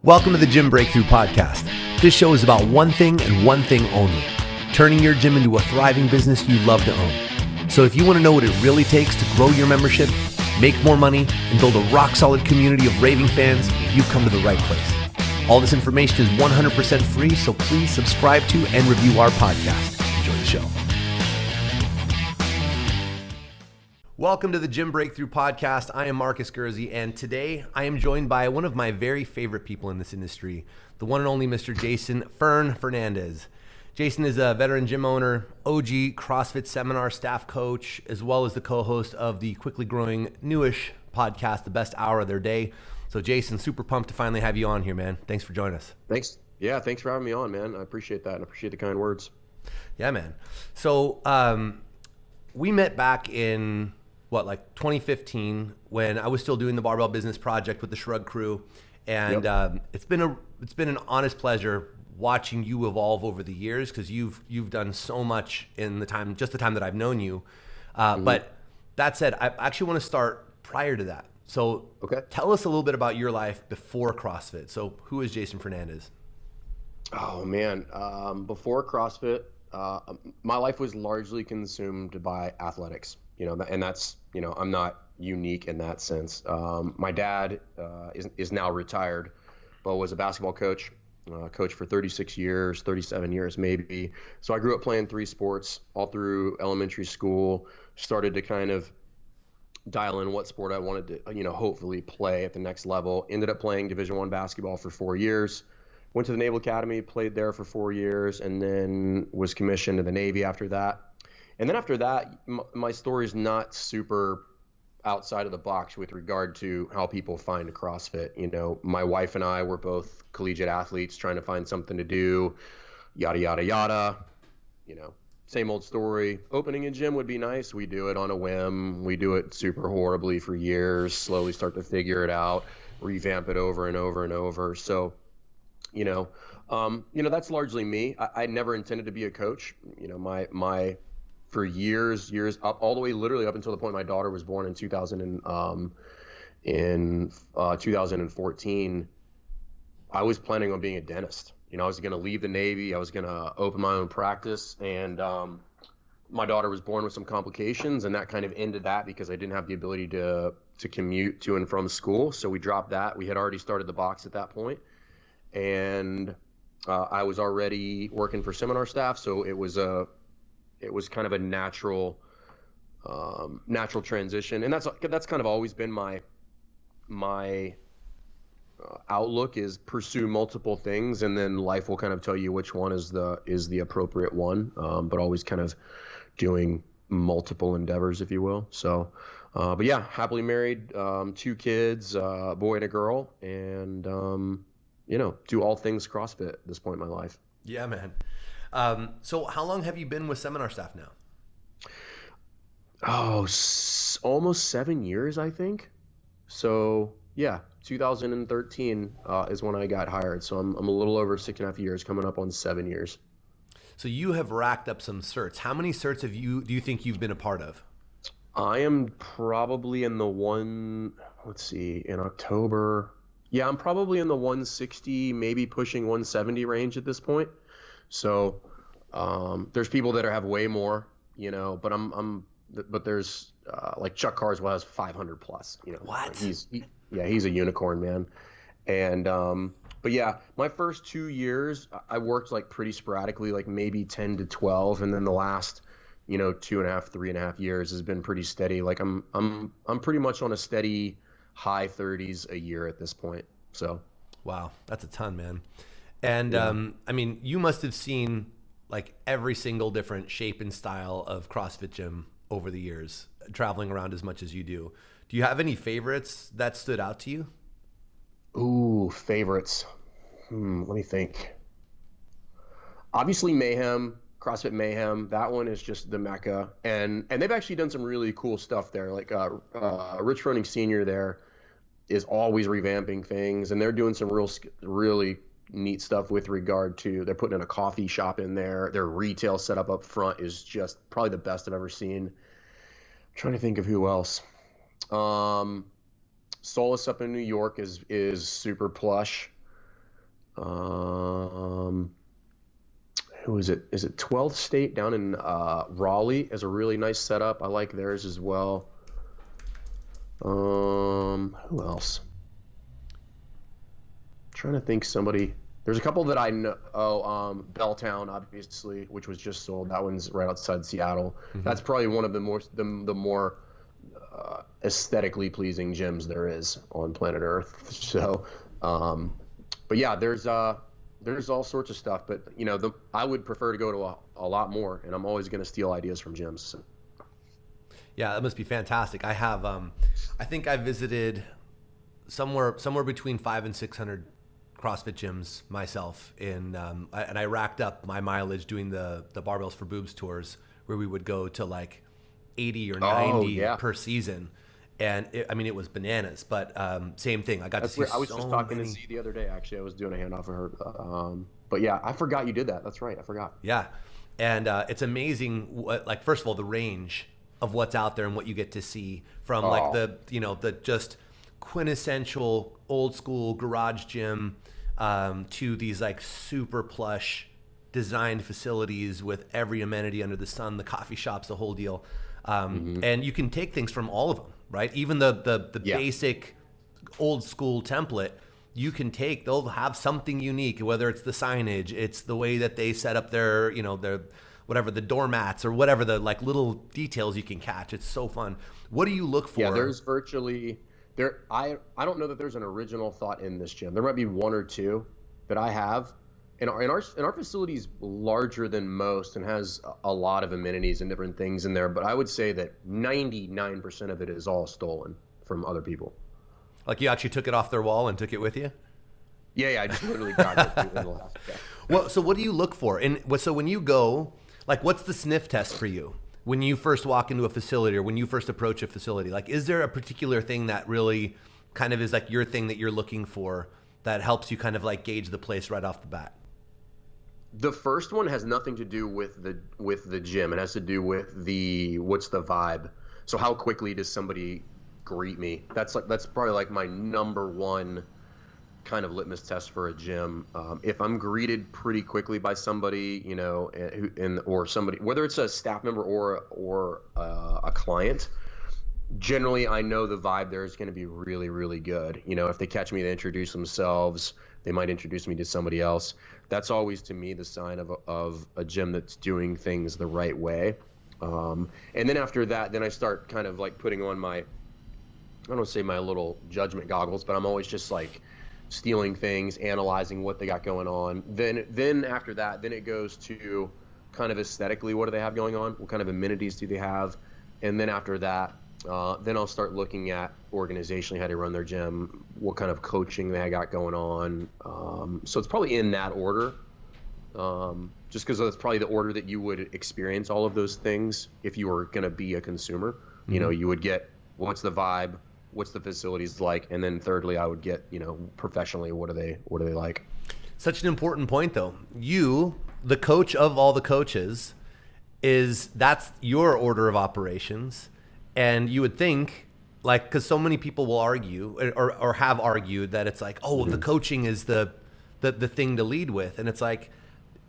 Welcome to the Gym Breakthrough Podcast. This show is about one thing and one thing only, turning your gym into a thriving business you love to own. So if you want to know what it really takes to grow your membership, make more money, and build a rock-solid community of raving fans, you've come to the right place. All this information is 100% free, so please subscribe to and review our podcast. Enjoy the show. Welcome to the Gym Breakthrough Podcast. I am Marcus Gurzy, and today I am joined by one of my very favorite people in this industry, the one and only Mr. Jason Fern Fernandez. Jason is a veteran gym owner, OG CrossFit seminar staff coach, as well as the co-host of the quickly growing newish podcast, The Best Hour of Their Day. So Jason, super pumped to finally have you on here, man. Thanks for joining us. Thanks. Yeah, thanks for having me on, man. I appreciate that, and I appreciate the kind words. Yeah, man. So we met back in 2015 when I was still doing the Barbell Business Project with the Shrug crew, and it's been an honest pleasure watching you evolve over the years, because you've done so much in the time that I've known you. But that said, I actually want to start prior to that. So Tell us a little bit about your life before CrossFit. So who is Jason Fernandez? Oh man, before CrossFit, my life was largely consumed by athletics. And that's, I'm not unique in that sense. My dad is now retired, but was a basketball coach, coached for 36 years, 37 years maybe. So I grew up playing three sports all through elementary school, started to kind of dial in what sport I wanted to, hopefully play at the next level. Ended up playing Division I basketball for 4 years. Went to the Naval Academy, played there for 4 years, and then was commissioned in the Navy after that. And then after that, my story is not super outside of the box with regard to how people find CrossFit. My wife and I were both collegiate athletes trying to find something to do, yada, yada, yada. Same old story. Opening a gym would be nice. We do it on a whim. We do it super horribly for years, slowly start to figure it out, revamp it over and over and over. So, that's largely me. I never intended to be a coach. For years up all the way literally up until the point my daughter was born in 2014, I was planning on being a dentist. I was going to leave the Navy. I was going to open my own practice, and my daughter was born with some complications, and that kind of ended that because I didn't have the ability to commute to and from school. So we dropped that. We had already started the box at that point, and I was already working for seminar staff, so it was kind of a natural transition, and that's kind of always been my outlook, is pursue multiple things, and then life will kind of tell you which one is the appropriate one. But always kind of doing multiple endeavors, if you will. So, but yeah, happily married, 2 kids, a boy and a girl, and do all things CrossFit at this point in my life. Yeah, man. So how long have you been with seminar staff now? Almost 7 years, I think. So yeah, 2013 is when I got hired. So I'm a little over 6.5 years, coming up on 7 years. So you have racked up some certs. How many certs do you think you've been a part of? I am probably in in October. Yeah, I'm probably in the 160, maybe pushing 170 range at this point. So there's people that have way more, but there's like Chuck Carswell has 500 plus, What? He's a unicorn, man. And but yeah, my first 2 years I worked like pretty sporadically, like maybe 10 to 12, and then the last 2.5, 3.5 years has been pretty steady. Like I'm pretty much on a steady high 30s a year at this point. So wow, that's a ton, man. And you must have seen like every single different shape and style of CrossFit gym over the years, traveling around as much as you do. Do you have any favorites that stood out to you? Ooh, favorites. Let me think. Obviously Mayhem, CrossFit Mayhem. That one is just the mecca. And they've actually done some really cool stuff there. Like Rich Froning Sr. there is always revamping things, and they're doing some really neat stuff with regard to, they're putting in a coffee shop in there. Their retail setup up front is just probably the best I've ever seen. I'm trying to think of who else. Solus up in New York is super plush. Who is it? Is it 12th State down in Raleigh is a really nice setup. I like theirs as well. Who else? Trying to think somebody. There's a couple that I know. Oh, Belltown, obviously, which was just sold. That one's right outside Seattle. That's probably one of the more aesthetically pleasing gyms there is on planet Earth. So, but yeah, there's all sorts of stuff. But I would prefer to go to a lot more, and I'm always going to steal ideas from gyms. So. Yeah, that must be fantastic. I have, I think I visited somewhere between 500 and 600 CrossFit gyms myself, and I racked up my mileage doing the Barbells for Boobs tours, where we would go to like 80 or 90 per season, and it was bananas. But same thing, I got to see. I was just talking to Z the other day. Actually, I was doing a handoff for her. But yeah, I forgot you did that. That's right, I forgot. Yeah, and it's amazing. Like, first of all, the range of what's out there and what you get to see from like the just quintessential old school garage gym to these like super plush designed facilities with every amenity under the sun, the coffee shops, the whole deal. And you can take things from all of them, right? Even the basic old school template, you can take, they'll have something unique, whether it's the signage, it's the way that they set up their, their whatever, the doormats or whatever, the like little details you can catch. It's so fun. What do you look for? Yeah, there's virtually I don't know that there's an original thought in this gym. There might be one or two that I have. And our facility is larger than most and has a lot of amenities and different things in there. But I would say that 99% of it is all stolen from other people. Like, you actually took it off their wall and took it with you? Yeah, I just literally grabbed it in the last. Yeah. Well, so what do you look for? And so when you go, like, what's the sniff test for you when you first walk into a facility or when you first approach a facility? Like, is there a particular thing that really kind of is like your thing that you're looking for that helps you kind of like gauge the place right off the bat? The first one has nothing to do with the gym. It has to do with what's the vibe. So how quickly does somebody greet me? That's probably like my number one kind of litmus test for a gym. If I'm greeted pretty quickly by somebody, or somebody, whether it's a staff member or a client, generally I know the vibe there is going to be really, really good. If they catch me, they introduce themselves. They might introduce me to somebody else. That's always, to me, the sign of a gym that's doing things the right way. And then after that, then I start kind of like putting on I don't want to say my little judgment goggles, but I'm always just like stealing things, analyzing what they got going on. Then after that, then it goes to kind of aesthetically, what do they have going on? What kind of amenities do they have? And then after that, then I'll start looking at organizationally how they run their gym, what kind of coaching they got going on. So it's probably in that order, just because that's probably the order that you would experience all of those things if you were going to be a consumer. Mm-hmm. You would get what's the vibe, what's the facilities like, and then thirdly, I would get professionally what are they like. Such an important point, though. You, the coach of all the coaches, that's your order of operations. And you would think, like, because so many people will argue or have argued that it's like, oh, the coaching is the thing to lead with. And it's like,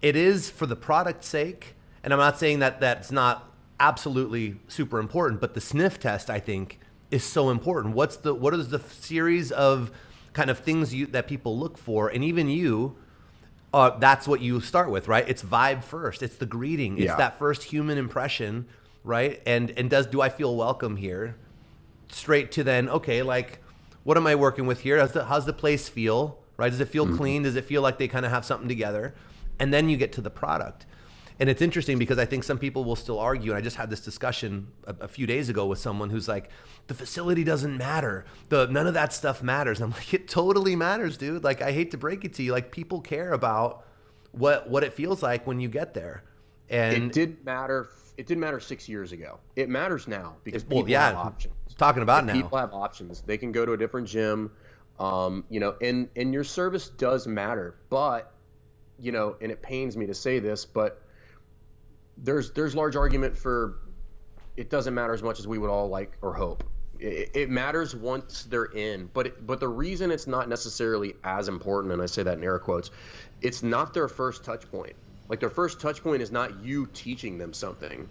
it is for the product's sake. And I'm not saying that that's not absolutely super important, but the sniff test, I think, is so important. What is the series of kind of things that people look for? And even you, that's what you start with, right? It's vibe first. It's the greeting. It's that first human impression. Right. And do I feel welcome here? Straight to then, okay, like, what am I working with here? How's the place feel? Right? Does it feel clean? Does it feel like they kind of have something together? And then you get to the product. And it's interesting because I think some people will still argue. And I just had this discussion a few days ago with someone who's like, the facility doesn't matter. None of that stuff matters. And I'm like, it totally matters, dude. Like, I hate to break it to you. Like, people care about what it feels like when you get there. And it didn't matter 6 years ago. It matters now because people have options. Talking about now. People have options. They can go to a different gym, and your service does matter. But, and it pains me to say this, but there's large argument for it doesn't matter as much as we would all like or hope. It matters once they're in, but the reason it's not necessarily as important, and I say that in air quotes, it's not their first touch point. Like their first touch point is not you teaching them something.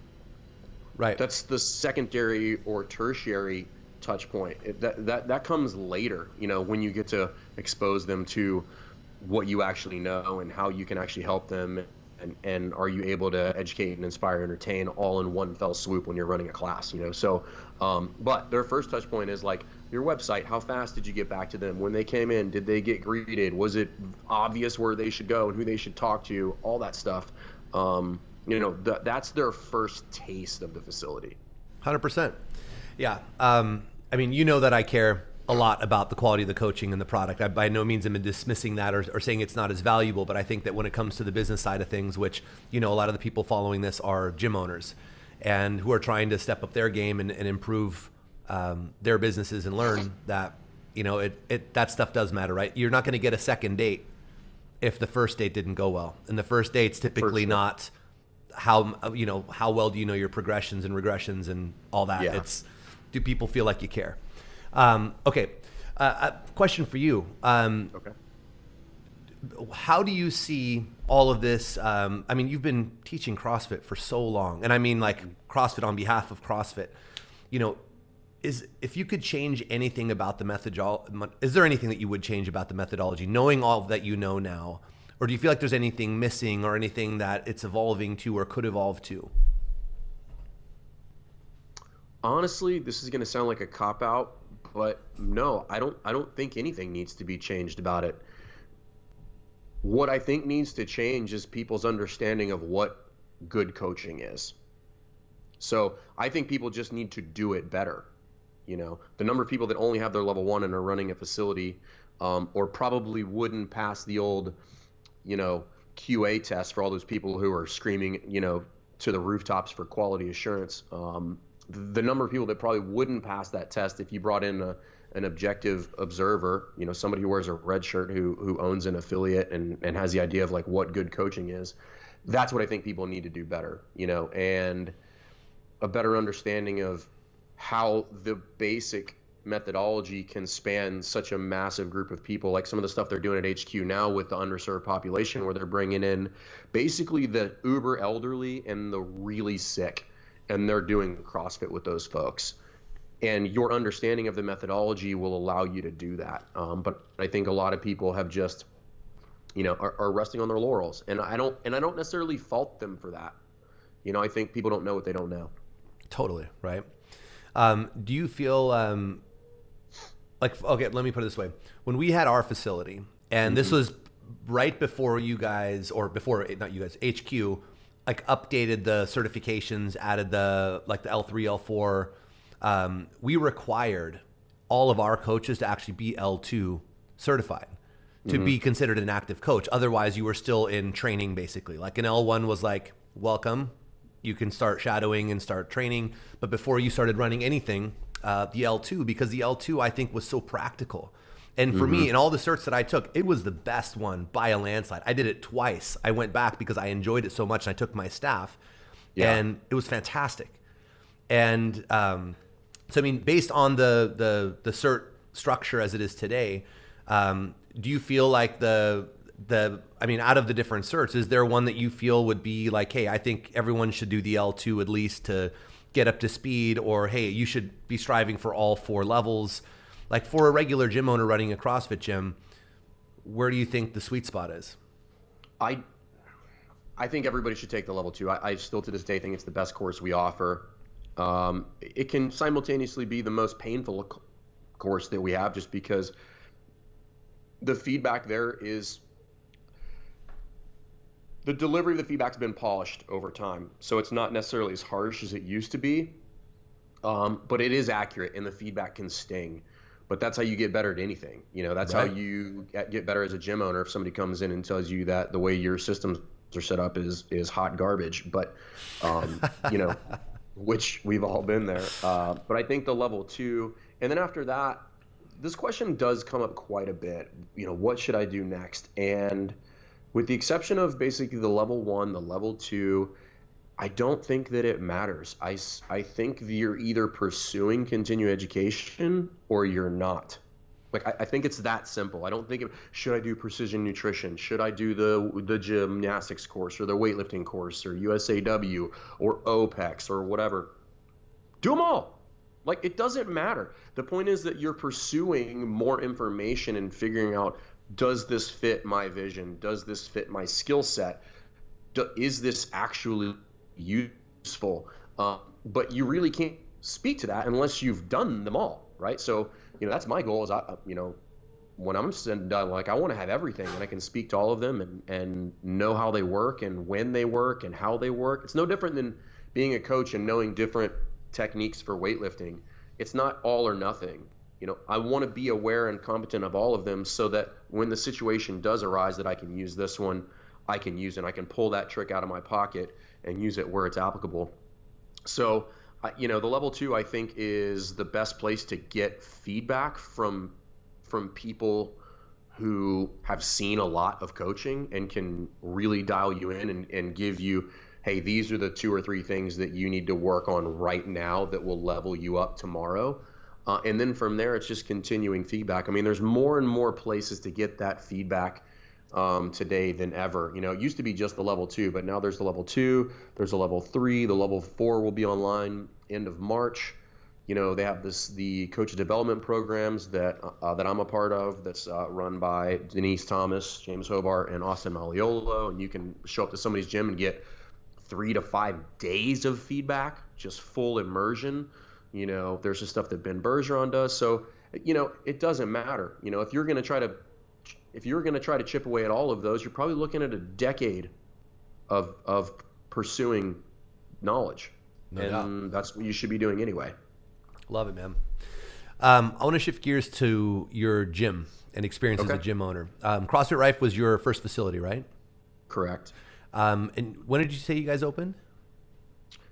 Right. That's the secondary or tertiary touch point. That comes later, when you get to expose them to what you actually know and how you can actually help them, and are you able to educate and inspire and entertain all in one fell swoop when you're running a class, so but their first touch point is like your website. How fast did you get back to them when they came in? Did they get greeted? Was it obvious where they should go and who they should talk to? All that stuff. That's their first taste of the facility. 100%. Yeah. I mean, that I care a lot about the quality of the coaching and the product. I by no means am dismissing that or saying it's not as valuable, but I think that when it comes to the business side of things, which, a lot of the people following this are gym owners and who are trying to step up their game and improve their businesses and learn that, that stuff does matter, right? You're not going to get a second date if the first date didn't go well. And the first date's typically not how well do you know your progressions and regressions and all that. Yeah. It's, do people feel like you care? Okay. A question for you. Okay. How do you see all of this? I mean, you've been teaching CrossFit for so long, and I mean like CrossFit on behalf of CrossFit. If you could change anything about the methodology, is there anything that you would change about the methodology, knowing all that you know now? Or do you feel like there's anything missing or anything that it's evolving to or could evolve to? Honestly, this is going to sound like a cop-out, but no, I don't think anything needs to be changed about it. What I think needs to change is people's understanding of what good coaching is. So I think people just need to do it better. The number of people that only have their level 1 and are running a facility, or probably wouldn't pass the old, QA test for all those people who are screaming, to the rooftops for quality assurance. The number of people that probably wouldn't pass that test if you brought in an objective observer, somebody who wears a red shirt who owns an affiliate and has the idea of like what good coaching is. That's what I think people need to do better, and a better understanding of how the basic methodology can span such a massive group of people, like some of the stuff they're doing at HQ now with the underserved population, where they're bringing in basically the uber elderly and the really sick, and they're doing CrossFit with those folks. And your understanding of the methodology will allow you to do that. But I think a lot of people have just, are resting on their laurels, and I don't necessarily fault them for that. I think people don't know what they don't know. Totally, right? Do you feel okay, let me put it this way. When we had our facility, and this was right before you guys, or before, not you guys, HQ, like updated the certifications, added the L3, L4, we required all of our coaches to actually be L2 certified to be considered an active coach. Otherwise, you were still in training, basically. Like an L1 was like, welcome, you can start shadowing and start training. But before you started running anything, the L2, because the L2 I think was so practical. And for me, in all the certs that I took, it was the best one by a landslide. I did it twice. I went back because I enjoyed it so much, and I took my staff, and it was fantastic. And so, I mean, based on the cert structure as it is today, do you feel like I mean, out of the different certs, is there one that you feel would be like, hey, I think everyone should do the L2 at least to get up to speed, or hey, you should be striving for all 4 levels? Like for a regular gym owner running a CrossFit gym, where do you think the sweet spot is? I think everybody should take the level 2. I still to this day think it's the best course we offer. It can simultaneously be the most painful course that we have, just because the feedback there is, the delivery of the feedback's been polished over time. So it's not necessarily as harsh as it used to be, but it is accurate, and the feedback can sting. But that's how you get better at anything. That's right. How you get better as a gym owner. If somebody comes in and tells you that the way your systems are set up is hot garbage, but which we've all been there. But I think the level 2, and then after that, this question does come up quite a bit. What should I do next? And with the exception of basically the level 1, the level 2, I don't think that it matters. I think you're either pursuing continuing education or you're not. Like I think it's that simple. I don't think of, should I do precision nutrition? Should I do the gymnastics course or the weightlifting course or USAW or OPEX or whatever? Do them all. Like it doesn't matter. The point is that you're pursuing more information and figuring out, does this fit my vision? Does this fit my skill set? Is this actually useful? But you really can't speak to that unless you've done them all, right? So, that's my goal is when I'm done, like I want to have everything and I can speak to all of them and know how they work and when they work and how they work. It's no different than being a coach and knowing different techniques for weightlifting. It's not all or nothing. I want to be aware and competent of all of them so that when the situation does arise that I can use this one, I can use it. I can pull that trick out of my pocket and use it where it's applicable. So, the level 2, I think, is the best place to get feedback from people who have seen a lot of coaching and can really dial you in and give you, hey, these are the 2 or 3 things that you need to work on right now that will level you up tomorrow. And then from there, it's just continuing feedback. I mean, there's more and more places to get that feedback today than ever. It used to be just the level 2, but now there's the level 2, there's a level 3, the level 4 will be online end of March. They have the coach development programs that I'm a part of that's run by Denise Thomas, James Hobart, and Austin Maliolo, and you can show up to somebody's gym and get 3 to 5 days of feedback, just full immersion. There's the stuff that Ben Bergeron does. So, it doesn't matter. If you're going to try to chip away at all of those, you're probably looking at a decade of pursuing knowledge. No and doubt. That's what you should be doing anyway. Love it, man. I want to shift gears to your gym and experience as a gym owner. CrossFit Rife was your first facility, right? Correct. And when did you say you guys opened?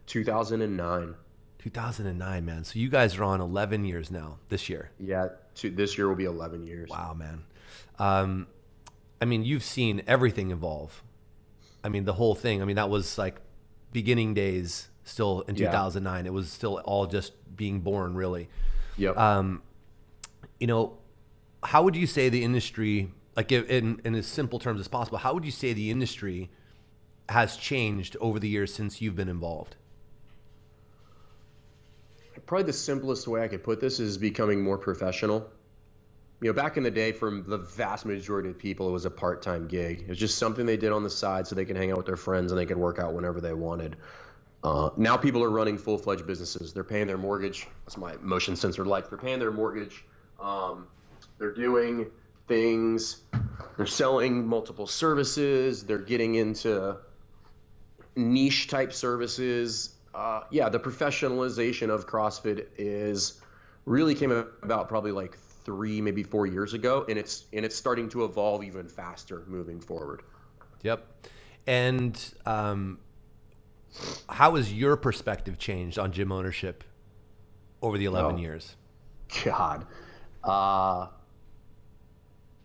2009. 2009, man. So you guys are on 11 years now this year. Yeah, this year will be 11 years. Wow, man. You've seen everything evolve. The whole thing. That was like beginning days still in 2009. It was still all just being born, really. Yep. How would you say the industry, like in as simple terms as possible, how would you say the industry has changed over the years since you've been involved? Probably the simplest way I could put this is becoming more professional. Back in the day, for the vast majority of people, it was a part-time gig. It was just something they did on the side so they could hang out with their friends and they could work out whenever they wanted. Now people are running full-fledged businesses. They're paying their mortgage. That's my motion sensor life. They're paying their mortgage. They're doing things. They're selling multiple services. They're getting into niche type services. The professionalization of CrossFit really came about probably like 3, maybe 4 years ago, and it's starting to evolve even faster moving forward. Yep. And how has your perspective changed on gym ownership over the 11 years? God, I'm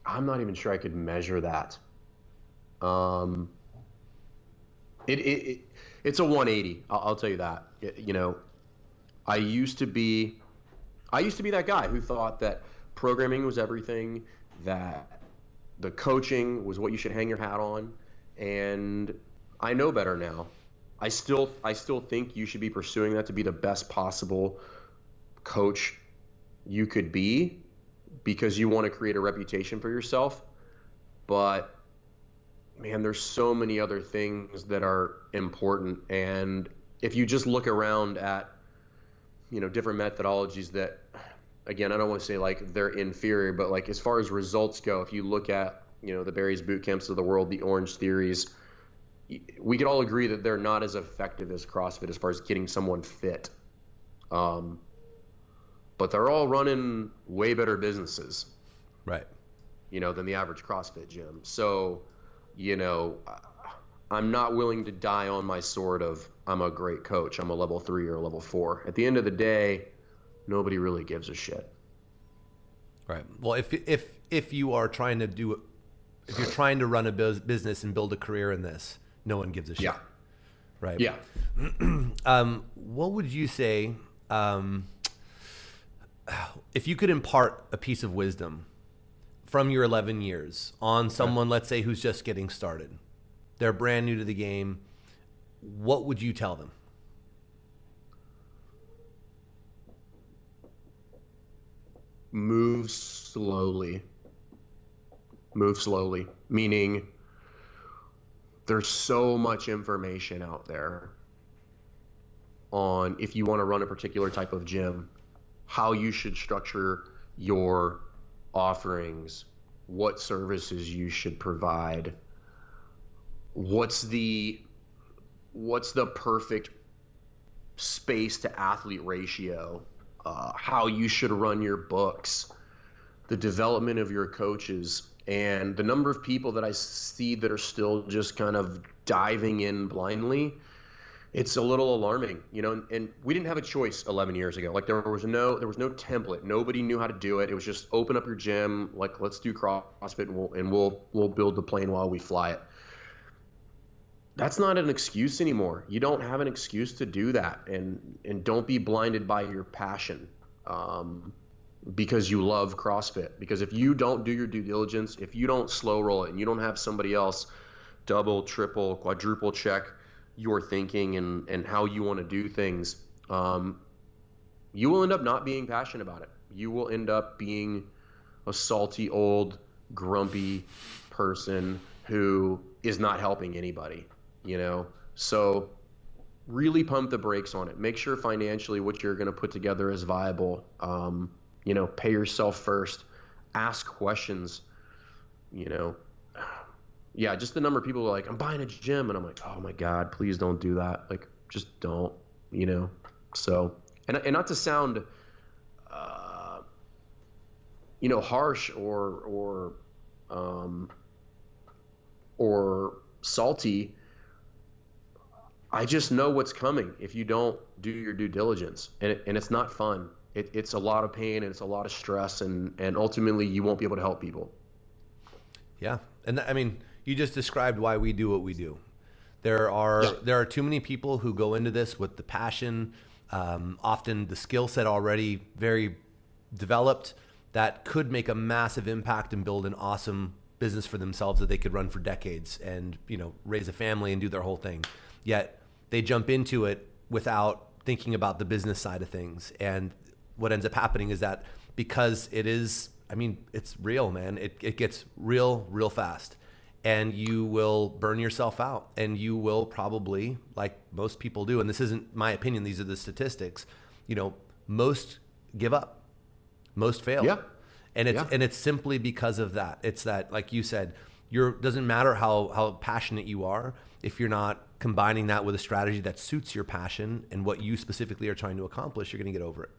not even sure I could measure that. It's a 180. I'll tell you that. I used to be that guy who thought that programming was everything, that the coaching was what you should hang your hat on, and I know better now. I still think you should be pursuing that to be the best possible coach you could be, because you want to create a reputation for yourself. But man, there's so many other things that are important, and if you just look around at different methodologies that, again, I don't want to say like they're inferior, but like as far as results go, if you look at the Barry's boot camps of the world, the Orange Theories, we could all agree that they're not as effective as CrossFit as far as getting someone fit. But they're all running way better businesses, right? Than the average CrossFit gym. So, I'm not willing to die on my sword of I'm a great coach, I'm a level 3 or a level 4. At the end of the day, nobody really gives a shit. Right. Well, if you are trying to if you're trying to run a business and build a career in this, no one gives a shit. Yeah. right? Yeah. What would you say, if you could impart a piece of wisdom from your 11 years on someone, let's say, who's just getting started? They're brand new to the game. What would you tell them? Move slowly. Move slowly, meaning there's so much information out there on if you want to run a particular type of gym, how you should structure your offerings, what services you should provide, what's the perfect space to athlete ratio, how you should run your books, the development of your coaches. And the number of people that I see that are still just kind of diving in blindly, it's a little alarming, you know. And we didn't have a choice 11 years ago. Like there was no template. Nobody knew how to do it. It was just open up your gym, like let's do CrossFit, and we'll build the plane while we fly it. That's not an excuse anymore. You don't have an excuse to do that, and don't be blinded by your passion. Because you love CrossFit. Because if you don't do your due diligence, if you don't slow roll it, and you don't have somebody else double, triple, quadruple check your thinking and how you want to do things, you will end up not being passionate about it. You will end up being a salty, old, grumpy person who is not helping anybody, you know? So really pump the brakes on it. Make sure financially what you're going to put together is viable. You know, pay yourself first, ask questions, you know. Yeah, just the number of people who are like, I'm buying a gym. And I'm like, oh my God, please don't do that. Like, just don't, you know. So, and not to sound, you know, harsh or salty. I just know what's coming if you don't do your due diligence, and it's not fun. It's a lot of pain and it's a lot of stress, and ultimately you won't be able to help people. Yeah. And I mean, you just described why we do what we do. There are too many people who go into this with the passion, often the skill set already very developed, that could make a massive impact and build an awesome business for themselves that they could run for decades and, you know, raise a family and do their whole thing. Yet they jump into it without thinking about the business side of things. And what ends up happening is that because it is, I mean, it's real, man. It gets real fast, and you will burn yourself out, and you will probably, like most people do, and this isn't my opinion, these are the statistics, you know, most give up, most fail. Yeah. And it's simply because of that. It's that, like you said, doesn't matter how passionate you are, if you're not combining that with a strategy that suits your passion and what you specifically are trying to accomplish, you're going to get over it.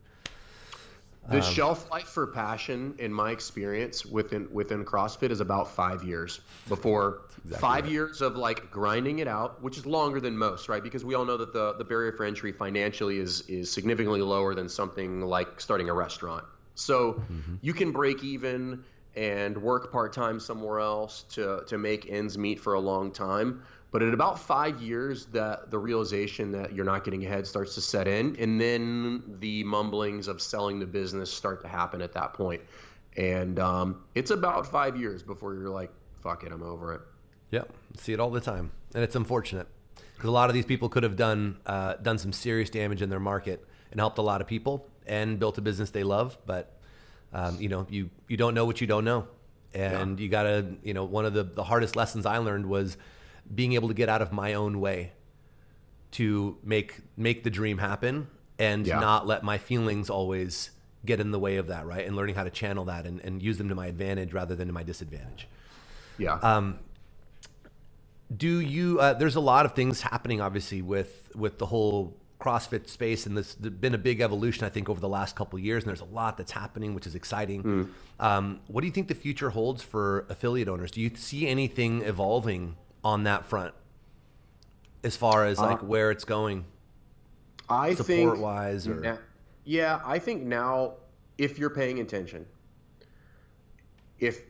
The shelf life for passion, in my experience within CrossFit, is about 5 years. Before exactly 5 years of like grinding it out, which is longer than most, right? Because we all know that the barrier for entry financially is significantly lower than something like starting a restaurant. So you can break even and work part-time somewhere else to make ends meet for a long time. But at about 5 years, the realization that you're not getting ahead starts to set in, and then the mumblings of selling the business start to happen at that point. And it's about 5 years before you're like, fuck it, I'm over it. Yep, see it all the time, and it's unfortunate because a lot of these people could have done some serious damage in their market and helped a lot of people and built a business they love. But you know, you don't know what you don't know, and you gotta, you know, one of the hardest lessons I learned was being able to get out of my own way to make the dream happen, and not let my feelings always get in the way of that, right? And learning how to channel that and use them to my advantage rather than to my disadvantage. Yeah. Do you, there's a lot of things happening obviously with the whole CrossFit space, and there's been a big evolution, I think, over the last couple of years, and there's a lot that's happening, which is exciting. What do you think the future holds for affiliate owners? Do you see anything evolving on that front as far as like where it's going, I support wise? Or I think now, if you're paying attention, if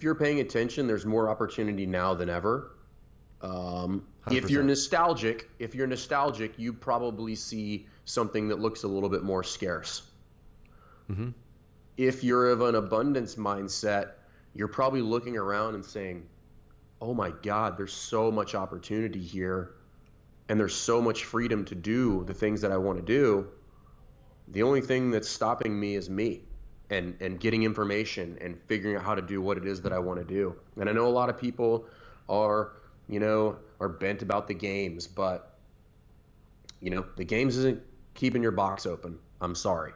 you're paying attention, there's more opportunity now than ever If you're nostalgic, you probably see something that looks a little bit more scarce. Mm-hmm. If you're of an abundance mindset, you're probably looking around and saying, oh my God, there's so much opportunity here, and there's so much freedom to do the things that I want to do. The only thing that's stopping me is me and getting information and figuring out how to do what it is that I want to do. And I know a lot of people are bent about the games, but the games isn't keeping your box open. I'm sorry.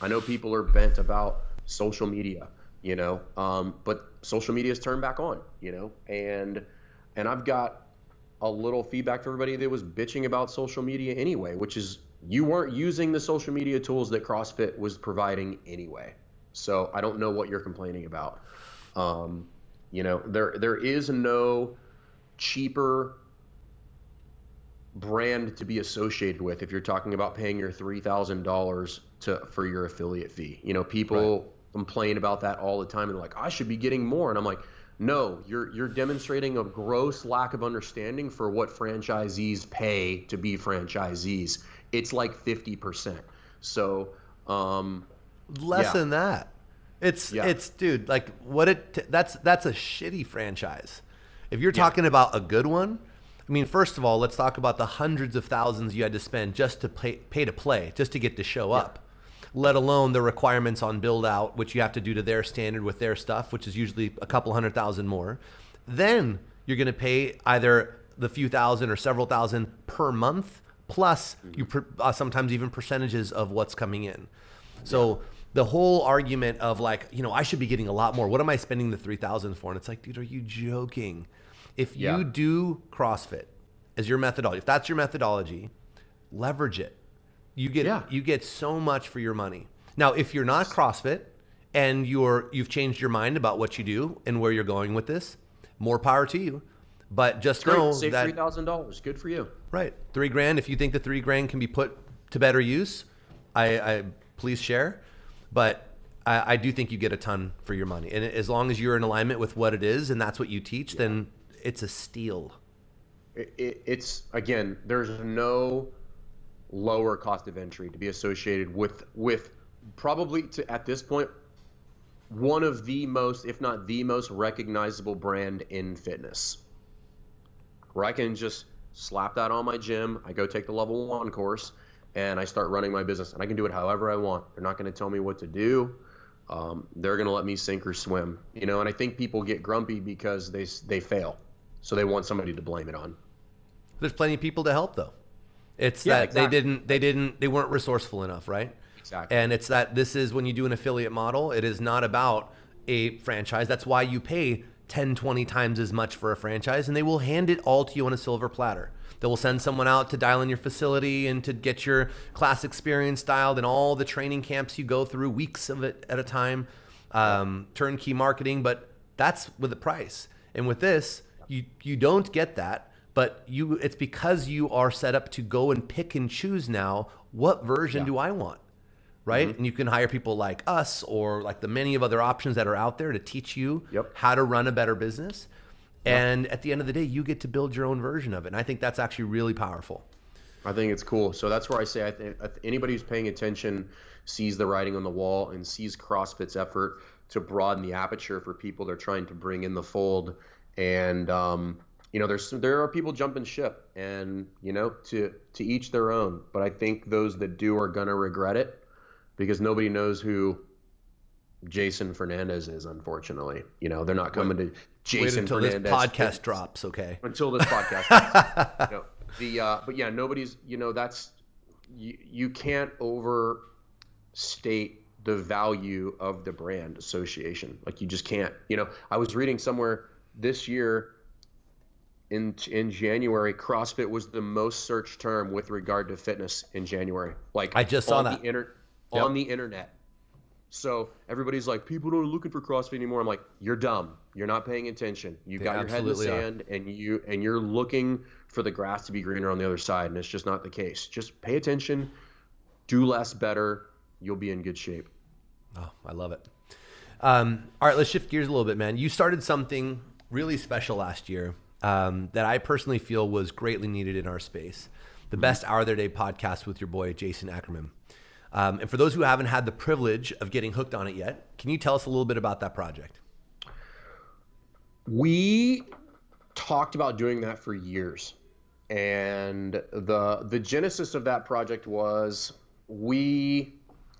I know people are bent about social media, but social media is turned back on, and I've got a little feedback for everybody that was bitching about social media anyway, which is you weren't using the social media tools that CrossFit was providing anyway. So I don't know what you're complaining about. There is no cheaper brand to be associated with if you're talking about paying your $3,000 for your affiliate fee. People complain about that all the time and they're like, I should be getting more. And I'm like, no, you're demonstrating a gross lack of understanding for what franchisees pay to be franchisees. It's like 50%. So less than that. It's dude, like that's a shitty franchise. If you're talking about a good one, I mean, first of all, let's talk about the hundreds of thousands you had to spend just to pay to play, just to get to show up, let alone the requirements on build out, which you have to do to their standard with their stuff, which is usually a couple $100,000 more. Then you're going to pay either the few thousand or several thousand per month, plus you sometimes even percentages of what's coming in. So the whole argument of like, I should be getting a lot more. What am I spending the $3,000 for? And it's like, dude, are you joking? If you do CrossFit as your methodology, if that's your methodology, leverage it. You get so much for your money. Now, if you're not CrossFit and you've changed your mind about what you do and where you're going with this, more power to you. But just know save that $3,000. Good for you. Right, $3,000. If you think the $3,000 can be put to better use, I please share. But I do think you get a ton for your money, and as long as you're in alignment with what it is and that's what you teach, then it's a steal. It's again, there's no lower cost of entry to be associated with probably at this point one of the most, if not the most recognizable brand in fitness, where I can just slap that on my gym. I go take the level 1 course and I start running my business, and I can do it however I want. They're not going to tell me what to do. They're going to let me sink or swim, and I think people get grumpy because they fail. So they want somebody to blame it on. There's plenty of people to help though. It's that exactly. they weren't resourceful enough, right? Exactly. And it's that this is when you do an affiliate model, it is not about a franchise. That's why you pay 10, 20 times as much for a franchise, and they will hand it all to you on a silver platter. They will send someone out to dial in your facility and to get your class experience dialed and all the training camps you go through, weeks of it at a time, turnkey marketing, but that's with a price. And with this, you don't get that, but it's because you are set up to go and pick and choose now, what version do I want, right? Mm-hmm. And you can hire people like us or like the many of other options that are out there to teach you how to run a better business. And at the end of the day, you get to build your own version of it. And I think that's actually really powerful. I think it's cool. So that's where I say anybody who's paying attention sees the writing on the wall and sees CrossFit's effort to broaden the aperture for people they're trying to bring in the fold. And there are people jumping ship, and to each their own. But I think those that do are gonna regret it, because nobody knows who Jason Fernandez is. Unfortunately, they're not coming to Jason until Fernandez. This podcast drops, okay? Until this podcast drops. But yeah, nobody's. That's you can't overstate the value of the brand association. Like, you just can't. I was reading somewhere this year in January, CrossFit was the most searched term with regard to fitness in January. Like, I just saw that on the internet. So everybody's like, people aren't looking for CrossFit anymore. I'm like, you're dumb. You're not paying attention. You got your head in the sand, and you're looking for the grass to be greener on the other side, and it's just not the case. Just pay attention, do less better. You'll be in good shape. Oh, I love it. All right, let's shift gears a little bit, man. You started something really special last year, that I personally feel was greatly needed in our space. The Best Hour of Their Day podcast with your boy, Jason Ackerman. And for those who haven't had the privilege of getting hooked on it yet, can you tell us a little bit about that project? We talked about doing that for years. And the genesis of that project was we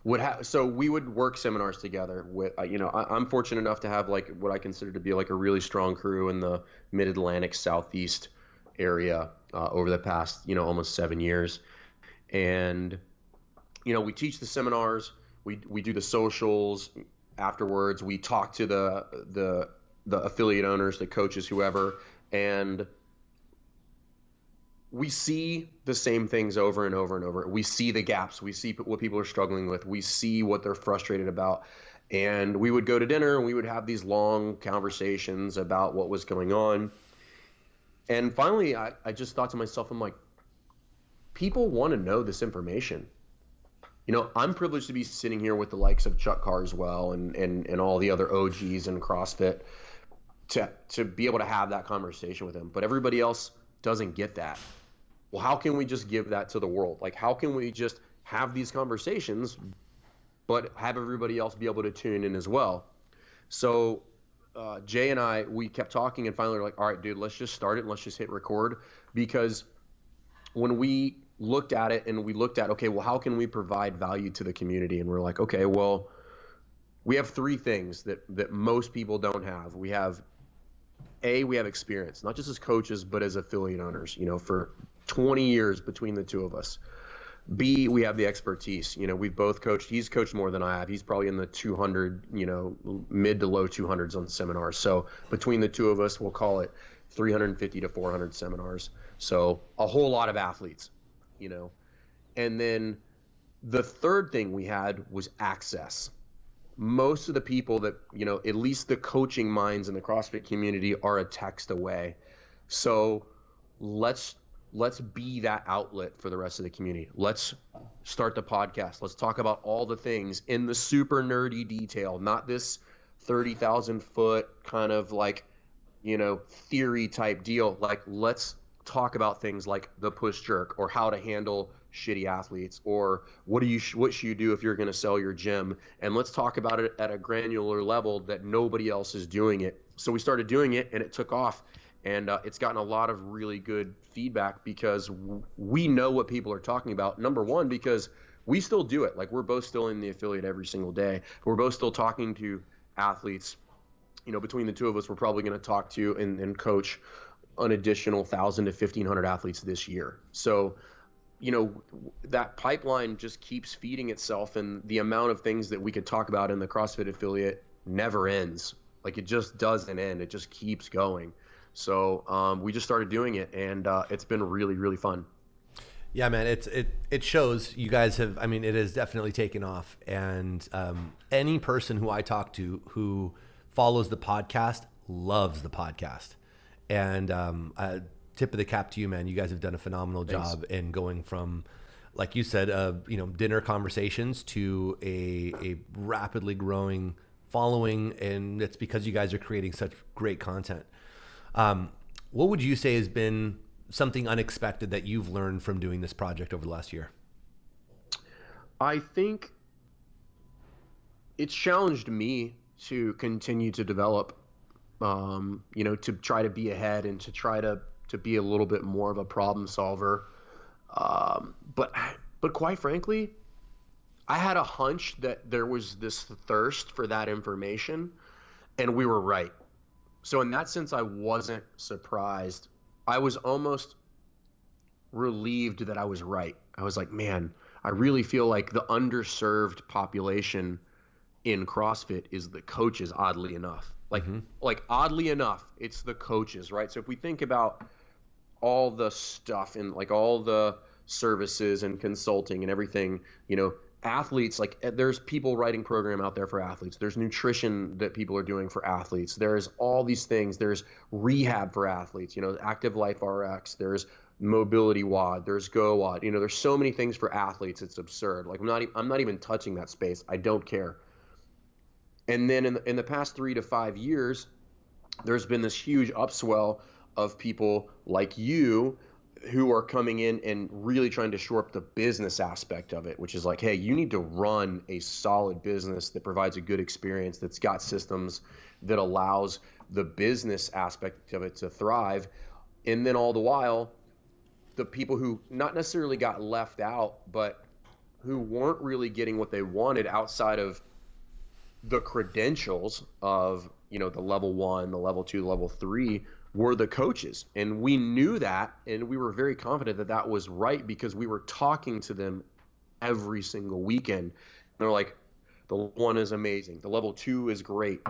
would work seminars together with, I'm fortunate enough to have like what I consider to be like a really strong crew in the Mid-Atlantic Southeast area over the past, almost 7 years. And, we teach the seminars, we do the socials afterwards, we talk to the affiliate owners, the coaches, whoever, and we see the same things over and over and over. We see the gaps. We see what people are struggling with. We see what they're frustrated about. And we would go to dinner and we would have these long conversations about what was going on. And finally, I just thought to myself, I'm like, people want to know this information. I'm privileged to be sitting here with the likes of Chuck Carswell and all the other OGs in CrossFit to be able to have that conversation with them. But everybody else doesn't get that. Well, how can we just give that to the world? Like, how can we just have these conversations, but have everybody else be able to tune in as well? So Jay and I, we kept talking and finally we're like, all right, dude, let's just start it and let's just hit record. Because when we looked at it and we looked at, okay, well, how can we provide value to the community? And we're like, okay, well, we have three things that most people don't have. We have experience, not just as coaches, but as affiliate owners, for 20 years between the two of us. B, we have the expertise. We've both coached. He's coached more than I have. He's probably in the 200, mid to low 200s on seminars. So between the two of us, we'll call it 350 to 400 seminars. So a whole lot of athletes, And then the third thing we had was access. Most of the people that, at least the coaching minds in the CrossFit community are a text away. So let's be that outlet for the rest of the community. Let's start the podcast. Let's talk about all the things in the super nerdy detail, not this 30,000 foot kind of like, theory type deal. Like, let's talk about things like the push jerk or how to handle shitty athletes, or what should you do if you're going to sell your gym, and let's talk about it at a granular level that nobody else is doing it. So we started doing it and it took off, and it's gotten a lot of really good feedback because we know what people are talking about. Number one, because we still do it. Like, we're both still in the affiliate every single day. We're both still talking to athletes. Between the two of us, we're probably going to talk to and coach an additional 1,000 to 1,500 athletes this year. So that pipeline just keeps feeding itself, and the amount of things that we could talk about in the CrossFit affiliate never ends. Like, it just doesn't end. It just keeps going. So we just started doing it, and it's been really, really fun. Yeah, man, it shows you guys have, it has definitely taken off. And any person who I talk to who follows the podcast loves the podcast. And tip of the cap to you, man. You guys have done a phenomenal job in going from, like you said, dinner conversations to a rapidly growing following, and it's because you guys are creating such great content. What would you say has been something unexpected that you've learned from doing this project over the last year? I think it's challenged me to continue to develop, to try to be ahead and to try to be a little bit more of a problem solver. But quite frankly, I had a hunch that there was this thirst for that information, and we were right. So in that sense, I wasn't surprised. I was almost relieved that I was right. I was like, man, I really feel like the underserved population in CrossFit is the coaches, oddly enough. Like oddly enough, it's the coaches, right? So if we think about all the stuff and like all the services and consulting and everything, athletes, like there's people writing program out there for athletes. There's nutrition that people are doing for athletes. There's all these things. There's rehab for athletes, Active Life RX. There's Mobility WOD. There's Go WOD. There's so many things for athletes. It's absurd. Like I'm not even touching that space. I don't care. And then in the past 3 to 5 years, there's been this huge upswell of people like you who are coming in and really trying to shore up the business aspect of it, which is like, hey, you need to run a solid business that provides a good experience, that's got systems that allows the business aspect of it to thrive. And then all the while, the people who not necessarily got left out, but who weren't really getting what they wanted outside of the credentials of, the level 1, the level 2, level 3, were the coaches. And we knew that, and we were very confident that that was right because we were talking to them every single weekend. And they're like, the level 1 is amazing, the level 2 is great,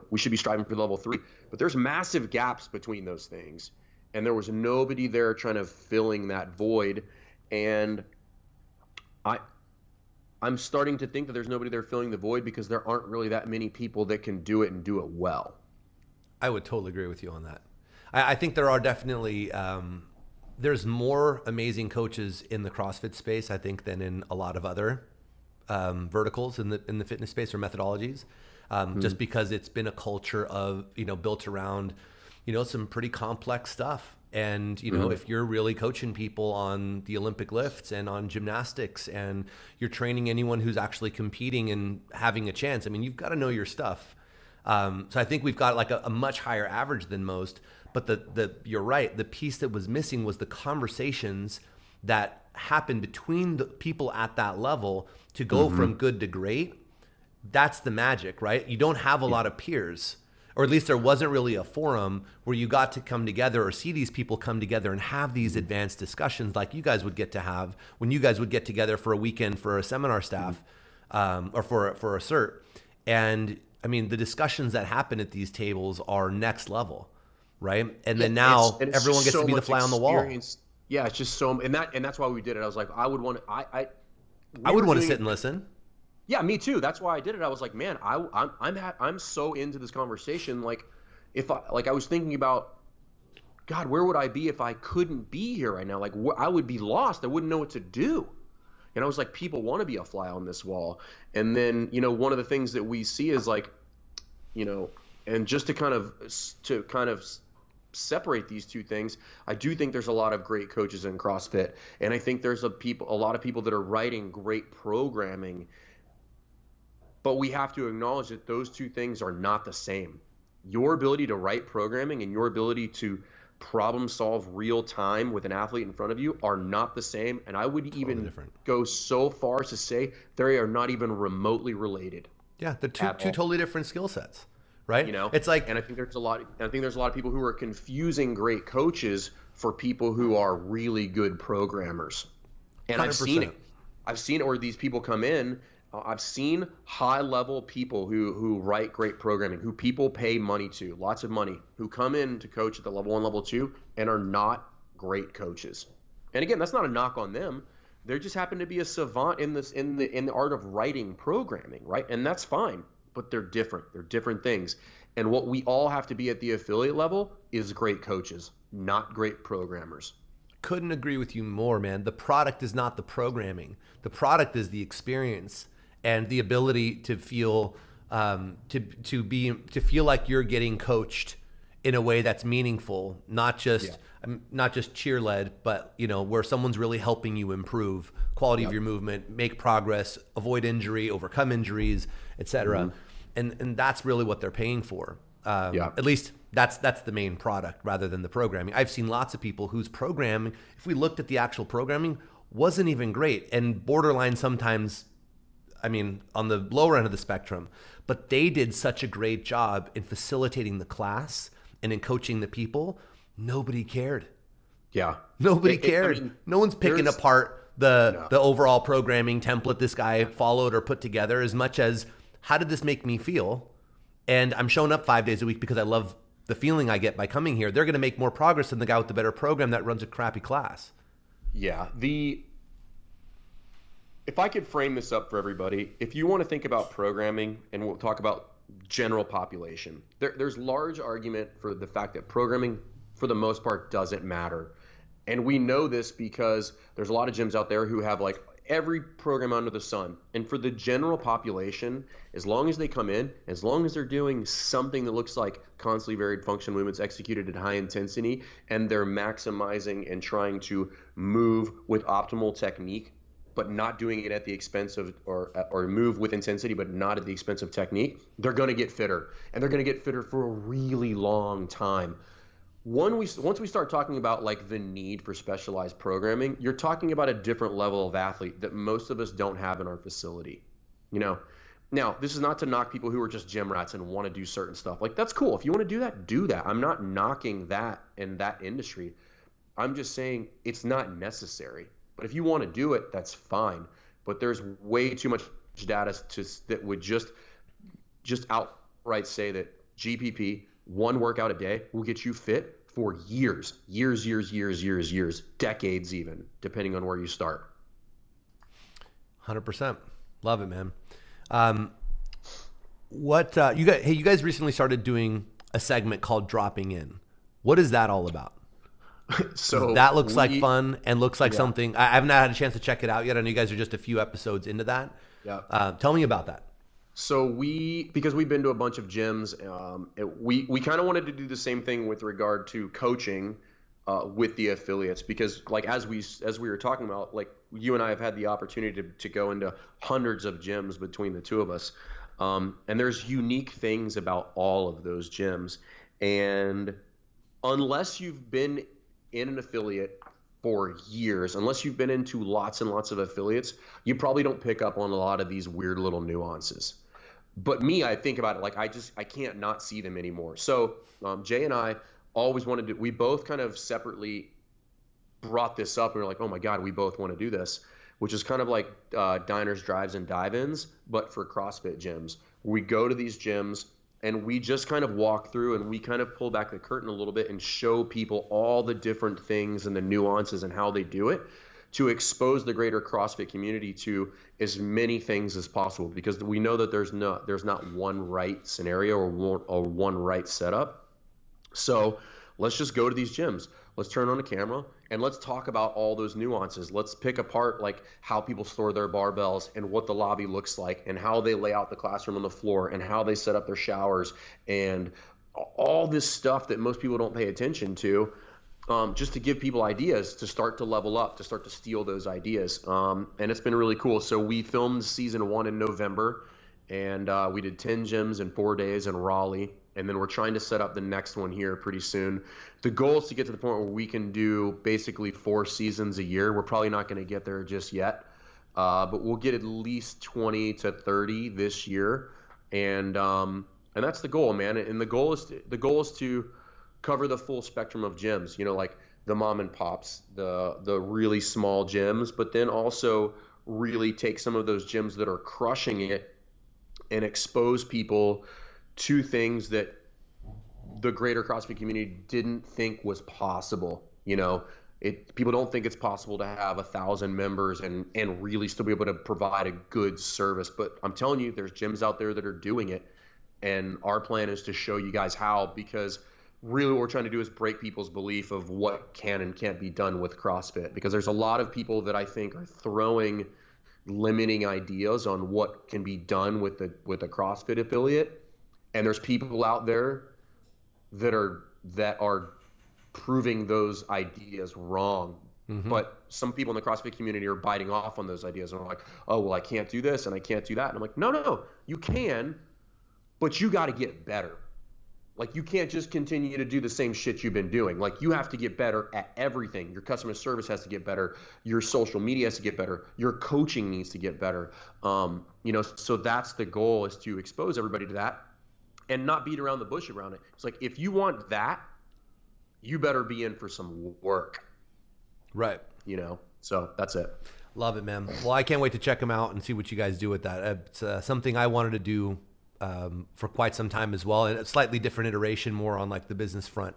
we should be striving for level 3. But there's massive gaps between those things, and there was nobody there trying to filling that void. And I'm starting to think that there's nobody there filling the void because there aren't really that many people that can do it and do it well. I would totally agree with you on that. I think there are definitely, there's more amazing coaches in the CrossFit space, I think, than in a lot of other verticals in the fitness space or methodologies, just because it's been a culture of, built around, some pretty complex stuff. And, if you're really coaching people on the Olympic lifts and on gymnastics, and you're training anyone who's actually competing and having a chance, you've got to know your stuff. So I think we've got like a much higher average than most, but you're right. The piece that was missing was the conversations that happened between the people at that level to go from good to great. That's the magic, right? You don't have a lot of peers, or at least there wasn't really a forum where you got to come together or see these people come together and have these advanced discussions like you guys would get to have when you guys would get together for a weekend for a seminar staff, or for a cert. And the discussions that happen at these tables are next level, right? And then now everyone gets to be the fly on the wall. Yeah, it's just so, and that's why we did it. I was like, I would want to, I would want to sit and listen. Yeah, me too. That's why I did it. I was like, man, I'm so into this conversation. Like, I was thinking about, God, where would I be if I couldn't be here right now? Like, I would be lost. I wouldn't know what to do. And I was like, people want to be a fly on this wall. And then, one of the things that we see is like, and just to kind of separate these two things, I do think there's a lot of great coaches in CrossFit. And I think there's a lot of people that are writing great programming. But we have to acknowledge that those two things are not the same. Your ability to write programming and your ability to problem solve real time with an athlete in front of you are not the same. And I would even go so far as to say they are not even remotely related. Yeah, they're two totally different skill sets, right? It's like, and I think there's a lot of people who are confusing great coaches for people who are really good programmers. And 100%. I've seen it where these people come in. I've seen high-level people who write great programming, who people pay money to, lots of money, who come in to coach at the level 1, level 2, and are not great coaches. And again, that's not a knock on them. They just happen to be a savant in the art of writing programming, right? And that's fine, but they're different. They're different things. And what we all have to be at the affiliate level is great coaches, not great programmers. Couldn't agree with you more, man. The product is not the programming. The product is the experience and the ability to feel to feel like you're getting coached in a way that's meaningful, not just cheer led, but where someone's really helping you improve quality of your movement, make progress, avoid injury, overcome injuries, etc. And that's really what they're paying for. At least that's the main product rather than the programming. I've seen lots of people whose programming, if we looked at the actual programming, wasn't even great and borderline sometimes, on the lower end of the spectrum, but they did such a great job in facilitating the class and in coaching the people. Nobody cared. Yeah. Nobody cared. No one's picking apart the overall programming template this guy followed or put together as much as, how did this make me feel? And I'm showing up 5 days a week because I love the feeling I get by coming here. They're going to make more progress than the guy with the better program that runs a crappy class. Yeah. If I could frame this up for everybody, if you want to think about programming, and we'll talk about general population, there's large argument for the fact that programming, for the most part, doesn't matter. And we know this because there's a lot of gyms out there who have like every program under the sun. And for the general population, as long as they come in, as long as they're doing something that looks like constantly varied function movements executed at high intensity, and they're maximizing and trying to move with optimal technique, but not doing it at the expense of, or move with intensity, but not at the expense of technique, they're going to get fitter, and they're going to get fitter for a really long time. Once we start talking about like the need for specialized programming, you're talking about a different level of athlete that most of us don't have in our facility. You know, now this is not to knock people who are just gym rats and want to do certain stuff. Like, that's cool. If you want to do that, do that. I'm not knocking that in that industry. I'm just saying it's not necessary. But if you want to do it, that's fine. But there's way too much data that would just outright say that GPP, one workout a day, will get you fit for years, decades even, depending on where you start. 100%. Love it, man. You guys recently started doing a segment called Dropping In. What is that all about? So that looks like fun and looks like something. I haven't had a chance to check it out yet. I know you guys are just a few episodes into that. Yeah. Tell me about that. So because we've been to a bunch of gyms, we kind of wanted to do the same thing with regard to coaching with the affiliates, because like as we were talking about, like you and I have had the opportunity to go into hundreds of gyms between the two of us, and there's unique things about all of those gyms, and unless you've been in an affiliate for years, unless you've been into lots and lots of affiliates, you probably don't pick up on a lot of these weird little nuances. But me, I think about it like I can't not see them anymore. So Jay and I always wanted to, we both kind of separately brought this up, and we're like, oh my God, we both want to do this, which is kind of like diners, drives, and dive-ins, but for CrossFit gyms. We go to these gyms and we just kind of walk through and we kind of pull back the curtain a little bit and show people all the different things and the nuances and how they do it, to expose the greater CrossFit community to as many things as possible, because we know that there's not one right scenario or one right setup. So let's just go to these gyms. Let's turn on a camera and let's talk about all those nuances. Let's pick apart like how people store their barbells and what the lobby looks like and how they lay out the classroom on the floor and how they set up their showers and all this stuff that most people don't pay attention to. Just to give people ideas to start to level up, to start to steal those ideas. And it's been really cool. So we filmed season 1 in November, and we did 10 gyms in 4 days in Raleigh. And then we're trying to set up the next one here pretty soon. The goal is to get to the point where we can do basically 4 seasons a year. We're probably not going to get there just yet, but we'll get at least 20 to 30 this year. And that's the goal, man. And the goal is to cover the full spectrum of gyms, you know, like the mom and pops, the really small gyms, but then also really take some of those gyms that are crushing it and expose people to things that the greater CrossFit community didn't think was possible. You know, people don't think it's possible to have 1,000 members and really still be able to provide a good service. But I'm telling you, there's gyms out there that are doing it. And our plan is to show you guys how, because really what we're trying to do is break people's belief of what can and can't be done with CrossFit, because there's a lot of people that I think are throwing limiting ideas on what can be done with a CrossFit affiliate, and there's people out there that are proving those ideas wrong. Mm-hmm. But some people in the CrossFit community are biting off on those ideas and are like, oh, well, I can't do this and I can't do that. And I'm like, no, you can, but you got to get better. Like, you can't just continue to do the same shit you've been doing. Like, you have to get better at everything. Your customer service has to get better. Your social media has to get better. Your coaching needs to get better. So that's the goal, is to expose everybody to that and not beat around the bush around it. It's like, if you want that, you better be in for some work. Right. So that's it. Love it, man. Well, I can't wait to check them out and see what you guys do with that. It's something I wanted to do for quite some time as well, and a slightly different iteration, more on like the business front.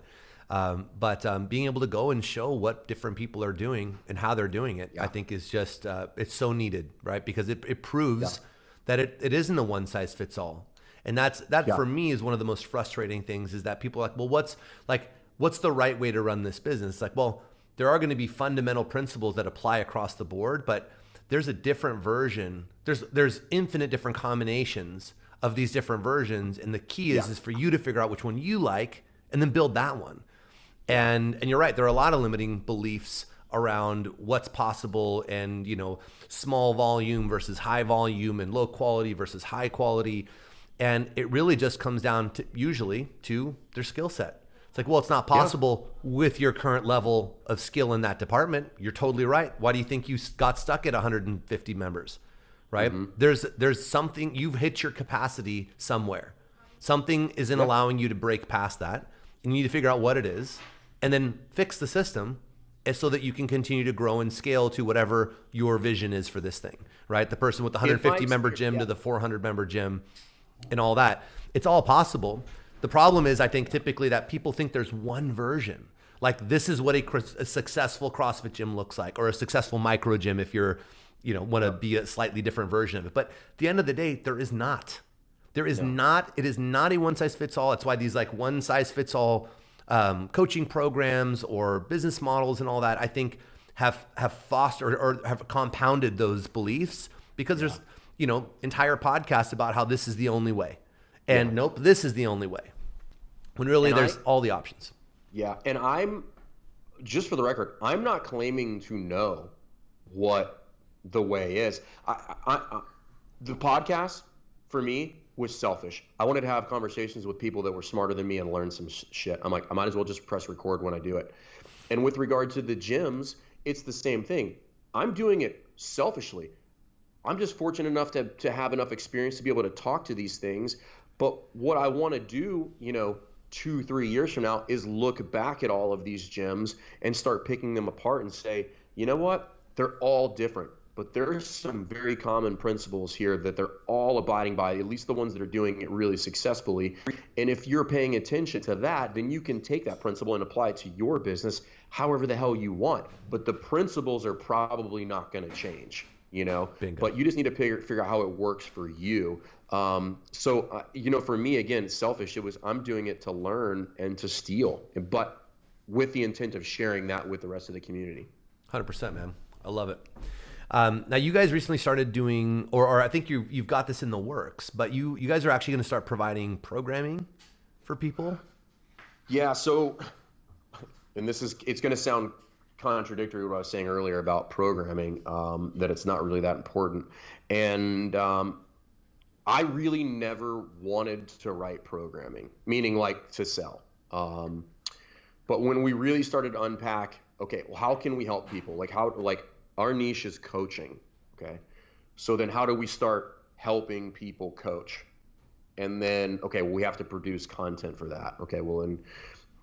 But being able to go and show what different people are doing and how they're doing it, I think is just, it's so needed, right? Because it proves that it isn't a one size fits all. And that for me is one of the most frustrating things, is that people are like, well, what's the right way to run this business? Like, well, there are going to be fundamental principles that apply across the board, but there's a different version. There's infinite different combinations of these different versions, and the key is for you to figure out which one you like and then build that one. And you're right, there are a lot of limiting beliefs around what's possible, and small volume versus high volume, and low quality versus high quality. And it really just comes down to usually to their skill set. It's like, well, it's not possible with your current level of skill in that department. You're totally right. Why do you think you got stuck at 150 members, right? There's something, you've hit your capacity somewhere. Something isn't allowing you to break past that. And you need to figure out what it is and then fix the system so that you can continue to grow and scale to whatever your vision is for this thing, right? The person with the 150 member gym to the 400 member gym and all that. It's all possible. The problem is, I think typically that people think there's one version. Like, this is what a successful CrossFit gym looks like, or a successful micro gym if you're, want to be a slightly different version of it. But at the end of the day, there is not. There is not. It is not a one size fits all. That's why these like one size fits all coaching programs or business models and all that, I think have fostered or have compounded those beliefs, because there's entire podcasts about how this is the only way, and nope, this is the only way, when really there's all the options. Yeah, and I'm, just for the record, I'm not claiming to know what the way is. The podcast for me was selfish. I wanted to have conversations with people that were smarter than me and learn some shit. I'm like, I might as well just press record when I do it. And with regard to the gyms, it's the same thing. I'm doing it selfishly. I'm just fortunate enough to have enough experience to be able to talk to these things. But what I want to do, 2-3 years from now, is look back at all of these gyms and start picking them apart and say, you know what? They're all different. But there's some very common principles here that they're all abiding by, at least the ones that are doing it really successfully. And if you're paying attention to that, then you can take that principle and apply it to your business however the hell you want. But the principles are probably not going to change, Bingo. But you just need to figure out how it works for you. For me, again, selfish, it was, I'm doing it to learn and to steal, but with the intent of sharing that with the rest of the community. 100%, man. I love it. Now you guys recently started doing, or I think you've got this in the works, but you guys are actually going to start providing programming for people. Yeah. So, and it's going to sound contradictory to what I was saying earlier about programming, that it's not really that important. And, I really never wanted to write programming, meaning like to sell. But when we really started to unpack, okay, well, how can we help people? Our niche is coaching, okay? So then how do we start helping people coach? And then, okay, well, we have to produce content for that. Okay, well, and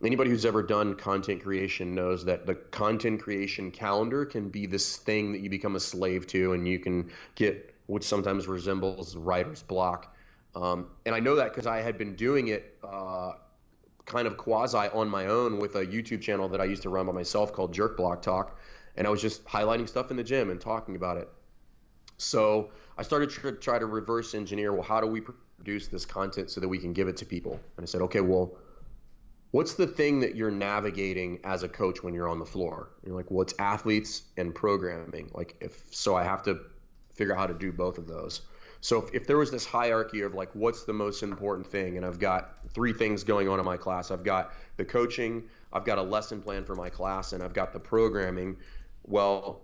anybody who's ever done content creation knows that the content creation calendar can be this thing that you become a slave to, and you can get, which sometimes resembles writer's block. And I know that because I had been doing it kind of quasi on my own with a YouTube channel that I used to run by myself called Jerk Block Talk. And I was just highlighting stuff in the gym and talking about it. So I started to try to reverse engineer, well, how do we produce this content so that we can give it to people? And I said, okay, well, what's the thing that you're navigating as a coach when you're on the floor? And you're like, well, it's athletes and programming. So I have to figure out how to do both of those. So if there was this hierarchy of like, what's the most important thing? And I've got 3 things going on in my class. I've got the coaching, I've got a lesson plan for my class, and I've got the programming. Well,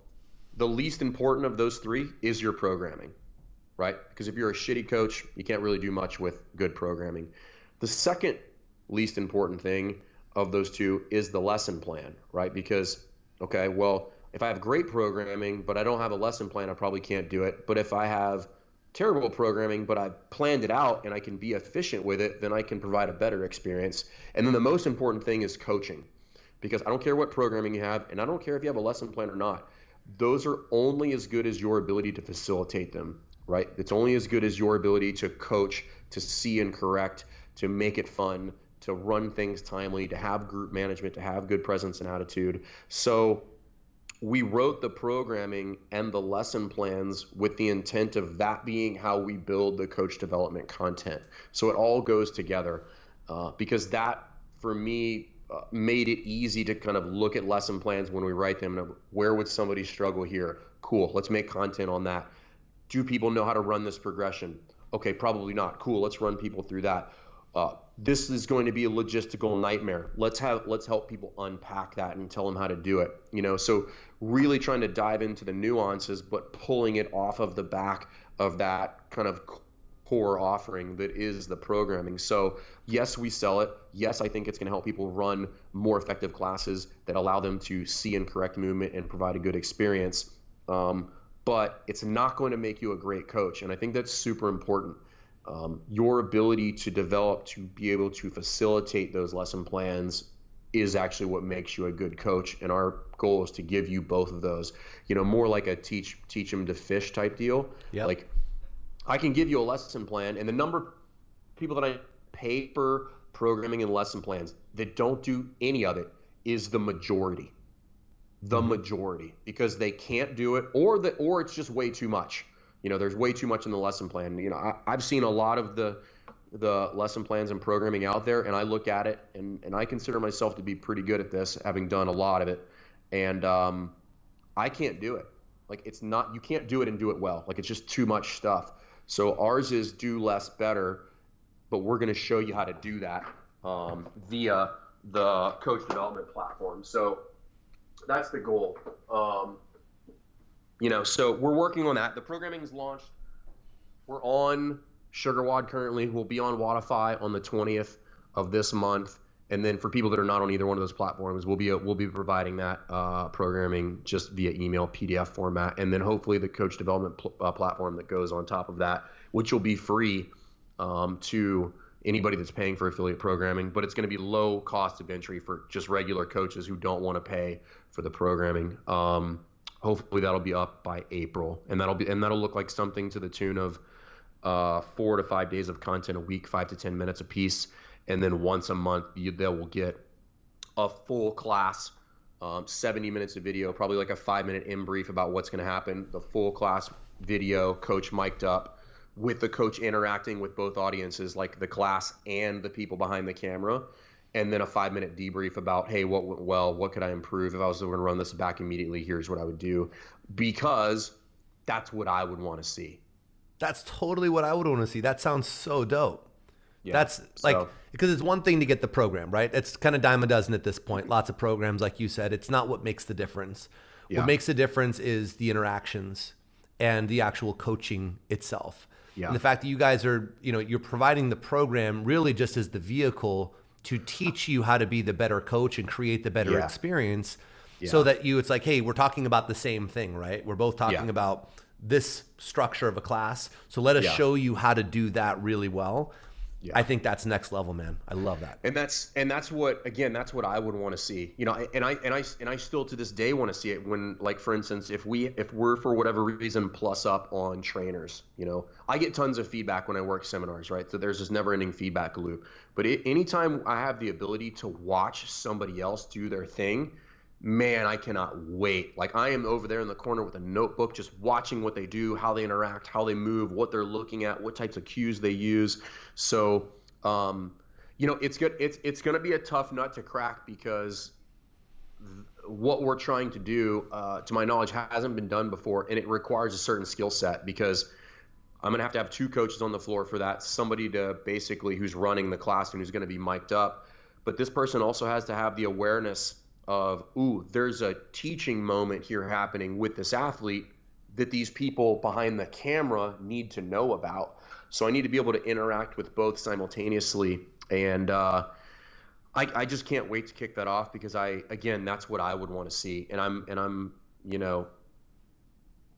the least important of those 3 is your programming, right? Because if you're a shitty coach, you can't really do much with good programming. The second least important thing of those 2 is the lesson plan, right? Because, okay, well, if I have great programming, but I don't have a lesson plan, I probably can't do it. But if I have terrible programming, but I planned it out and I can be efficient with it, then I can provide a better experience. And then the most important thing is coaching. Because I don't care what programming you have, and I don't care if you have a lesson plan or not. Those are only as good as your ability to facilitate them, right? It's only as good as your ability to coach, to see and correct, to make it fun, to run things timely, to have group management, to have good presence and attitude. So we wrote the programming and the lesson plans with the intent of that being how we build the coach development content. So it all goes together, because that, for me, made it easy to kind of look at lesson plans when we write them. And where would somebody struggle here? Cool. Let's make content on that. Do people know how to run this progression? Okay, probably not. Cool. Let's run people through that. This is going to be a logistical nightmare. Let's help people unpack that and tell them how to do it. So really trying to dive into the nuances, but pulling it off of the back of that kind of core offering that is the programming. So yes, we sell it. Yes, I think it's going to help people run more effective classes that allow them to see and correct movement and provide a good experience. But it's not going to make you a great coach. And I think that's super important. Your ability to develop, to be able to facilitate those lesson plans is actually what makes you a good coach. And our goal is to give you both of those, more like a teach them to fish type deal. Yep. Like I can give you a lesson plan, and the number of people that I pay for programming and lesson plans that don't do any of it is the majority. Majority, because they can't do it, or it's just way too much. There's way too much in the lesson plan. I've seen a lot of the lesson plans and programming out there, and I look at it, and I consider myself to be pretty good at this, having done a lot of it. And I can't do it. Like, you can't do it and do it well. Like, it's just too much stuff. So ours is do less better, but we're going to show you how to do that via the coach development platform. So that's the goal. So we're working on that. The programming is launched. We're on SugarWOD currently. We'll be on Wodify on the 20th of this month. And then for people that are not on either one of those platforms, we'll be providing that programming just via email, PDF format, and then hopefully the coach development platform that goes on top of that, which will be free to anybody that's paying for affiliate programming. But it's going to be low cost of entry for just regular coaches who don't want to pay for the programming. Hopefully that'll be up by April, and that'll look like something to the tune of 4 to 5 days of content a week, 5 to 10 minutes a piece. And then once a month, they will get a full class, 70 minutes of video, probably like a 5-minute in brief about what's going to happen. The full class video, coach mic'd up, with the coach interacting with both audiences, like the class and the people behind the camera. And then a 5-minute debrief about, hey, what went well? What could I improve? If I was going to run this back immediately, here's what I would do. Because that's what I would want to see. That's totally what I would want to see. That sounds so dope. Yeah, that's like, because it's one thing to get the program, right? It's kind of dime a dozen at this point. Lots of programs, like you said. It's not what makes the difference. Yeah. What makes the difference is the interactions and the actual coaching itself. Yeah. And the fact that you guys are, you're providing the program really just as the vehicle to teach you how to be the better coach and create the better experience, so that it's like, hey, we're talking about the same thing, right? We're both talking about this structure of a class. So let us show you how to do that really well. Yeah. I think that's next level, man. I love that. And that's what I would want to see. And I still to this day want to see it when, like, for instance, if we're for whatever reason plus up on trainers, I get tons of feedback when I work seminars, right? So there's this never ending feedback loop. But anytime I have the ability to watch somebody else do their thing, man, I cannot wait. Like, I am over there in the corner with a notebook, just watching what they do, how they interact, how they move, what they're looking at, what types of cues they use. So, it's good. It's going to be a tough nut to crack, because what we're trying to do, to my knowledge, hasn't been done before, and it requires a certain skill set, because I'm going to have 2 coaches on the floor for that. Somebody to basically who's running the class and who's going to be mic'd up, but this person also has to have the awareness of, there's a teaching moment here happening with this athlete that these people behind the camera need to know about. So I need to be able to interact with both simultaneously. And I just can't wait to kick that off, because that's what I would want to see. And I'm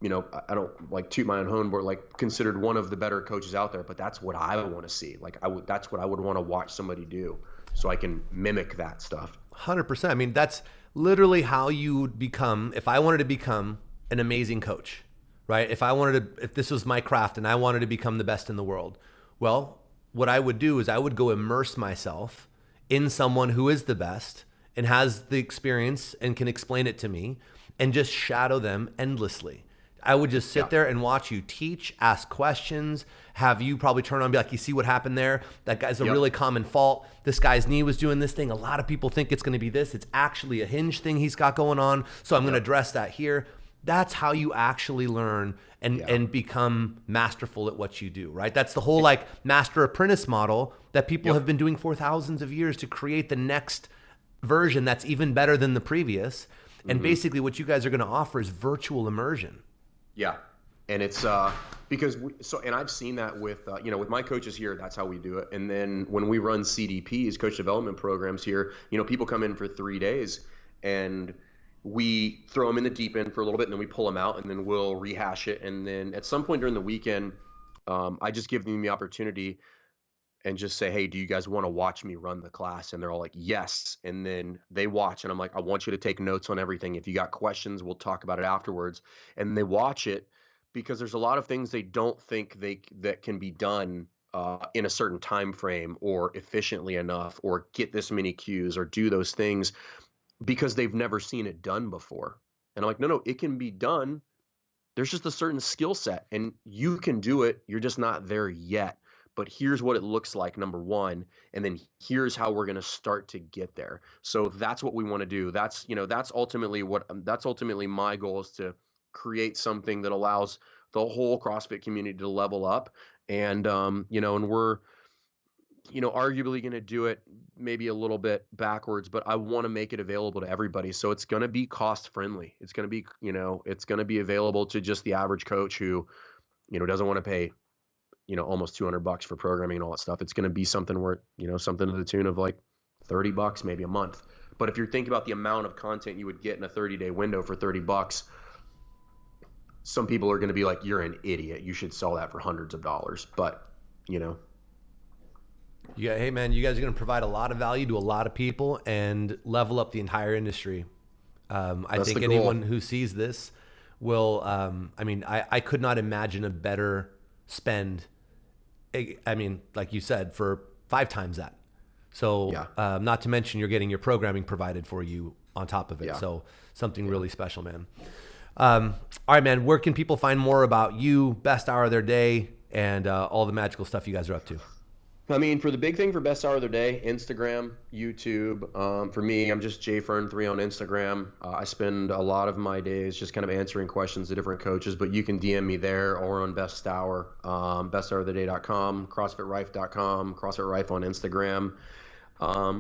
I don't like toot my own horn, but like considered one of the better coaches out there, but that's what I want to see. Like that's what I would want to watch somebody do, so I can mimic that stuff. 100%. I mean, that's literally how you would become. If I wanted to become an amazing coach, right? If this was my craft and I wanted to become the best in the world, well, what I would do is I would go immerse myself in someone who is the best and has the experience and can explain it to me, and just shadow them endlessly I would just sit there and watch you teach, ask questions, have you probably turn on and be like, you see what happened there? That guy's a really common fault. This guy's knee was doing this thing. A lot of people think it's going to be this. It's actually a hinge thing he's got going on. So I'm going to address that here. That's how you actually learn and become masterful at what you do, right? That's the whole like master apprentice model that people have been doing for thousands of years to create the next version that's even better than the previous. And basically what you guys are going to offer is virtual immersion. Yeah. And it's because and I've seen that with with my coaches here, that's how we do it. And then when we run CDPs, coach development programs here, people come in for 3 days and we throw them in the deep end for a little bit and then we pull them out and then we'll rehash it. And then at some point during the weekend, I just give them the opportunity and just say, hey, do you guys want to watch me run the class? And they're all like, yes. And then they watch and I'm like, I want you to take notes on everything. If you got questions, we'll talk about it afterwards. And they watch it because there's a lot of things they don't think that can be done in a certain time frame or efficiently enough or get this many cues or do those things because they've never seen it done before. And I'm like, no, it can be done. There's just a certain skill set and you can do it. You're just not there yet. But here's what it looks like, number one, and then here's how we're going to start to get there. So that's what we want to do. That's ultimately my goal is to create something that allows the whole CrossFit community to level up. And, and we're, arguably going to do it maybe a little bit backwards, but I want to make it available to everybody. So it's going to be cost friendly. It's going to be, it's going to be available to just the average coach who, doesn't want to pay almost $200 for programming and all that stuff. It's going to be something where, something to the tune of like $30 maybe a month. But if you're thinking about the amount of content you would get in a 30-day window for $30, some people are going to be like, you're an idiot. You should sell that for hundreds of dollars. But, hey man, you guys are going to provide a lot of value to a lot of people and level up the entire industry. I think anyone who sees this will, I could not imagine a better spend. I mean, like you said, for 5 times that. So not to mention you're getting your programming provided for you on top of it. So something really special, man. All right, man, where can people find more about you, best hour of their day, and all the magical stuff you guys are up to? I mean, for the big thing for best hour of their day, Instagram, YouTube. For me, I'm just JFern3 on Instagram. I spend a lot of my days just kind of answering questions to different coaches, but you can DM me there or on Best Hour, besthouroftheday.com, CrossFitRife.com, CrossFitRife on Instagram.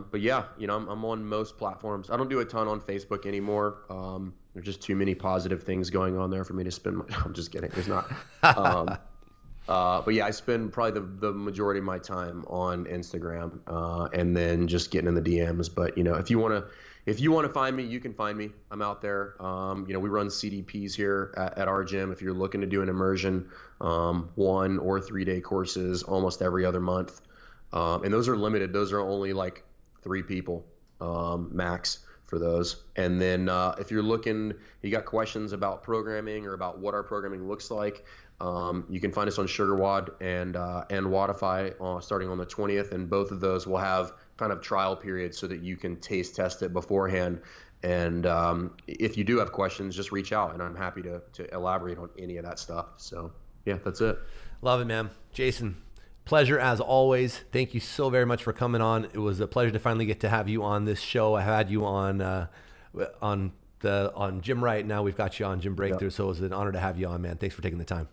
But yeah, I'm on most platforms. I don't do a ton on Facebook anymore. There's just too many positive things going on there for me to spend I'm just kidding. There's not. But yeah, I spend probably the majority of my time on Instagram, and then just getting in the DMs. But if you want to find me, you can find me. I'm out there. We run CDPs here at our gym. If you're looking to do an immersion, 1 or 3 day courses almost every other month, and those are limited. Those are only like 3 people max for those. And then if you're looking, you got questions about programming or about what our programming looks like. You can find us on SugarWOD and Wodify starting on the 20th, and both of those will have kind of trial periods so that you can taste test it beforehand. And if you do have questions, just reach out, and I'm happy to elaborate on any of that stuff. So yeah, that's it. Love it, man. Jason, pleasure as always. Thank you so very much for coming on. It was a pleasure to finally get to have you on this show. I had you on Gym Right. Now we've got you on Gym Breakthrough. So it was an honor to have you on, man. Thanks for taking the time.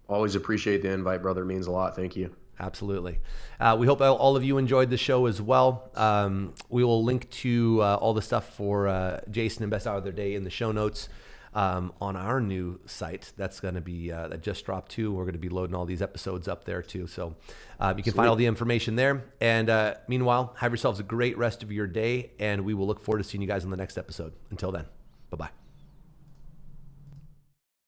Always appreciate the invite, brother. It means a lot. Thank you. Absolutely. We hope all of you enjoyed the show as well. We will link to all the stuff for Jason and Best Hour of Their Day in the show notes on our new site. That's going to be, that just dropped too. We're going to be loading all these episodes up there too. So you can find all the information there. And meanwhile, have yourselves a great rest of your day. And we will look forward to seeing you guys on the next episode. Until then, bye-bye.